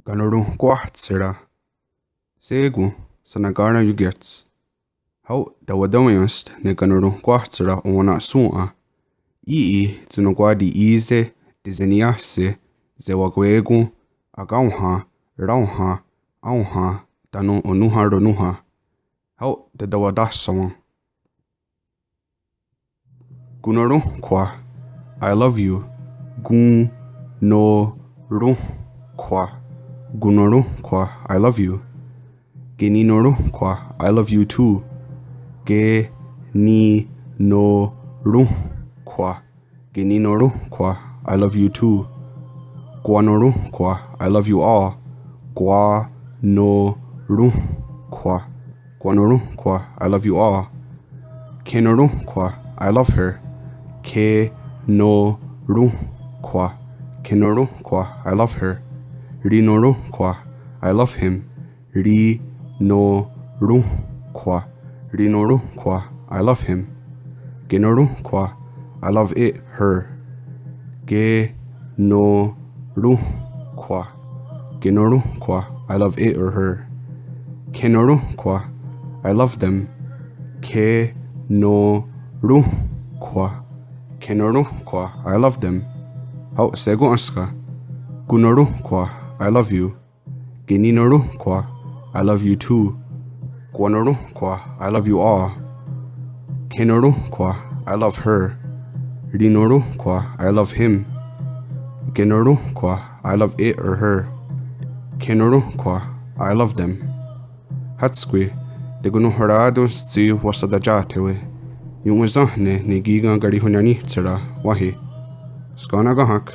Kanoronhkwahtshera. Segu sanagana yugets. Hau dawadawayast ne Kanorónhkhwahtshera ona sua. Tsunokwadi ize dizeniase sewakwé agauha rauha auha tanu onuha ronuha. Hau dadawadasawan. Konnorónhkhwa, I love you. Konnorónhkhwa. Konnorónhkhwa, I love you. Keninorónhkhwa, I love you too. Keninorónhkhwa. Keninorónhkhwa, I love you too. Kwanorónhkhwa, I love you all. Kwanorónhkhwa. Kwanorónhkhwa, I love you all. Kenorónhkhwa, I love her. Kenorónhkhwa. Kenorónhkhwa, I love her. Rinorónhkhwa, I love him. Rinorónhkhwa. Rinorónhkhwa, I love him. Kenorónhkhwa, I love it, her. Kenorónhkhwa. Kenorónhkhwa, I love it or her. Kenorónhkhwa, I love them. Kenorónhkhwa. Kenorónhkhwa, I love them. Hau segu aska. Konnorónhkhwa, I love you. Keninorónhkhwa, I love you too. Kwanorónhkhwa, I love you all. Kenorónhkhwa, I love her. Rinorónhkhwa, I love him. Kenorónhkhwa, I love it or her. Kenorónhkhwa, I love them. Hatsque, de gunuharados zi wasadajatewe. Yung wazahne ni giga garihunyanitsara wahi. Skanagahak.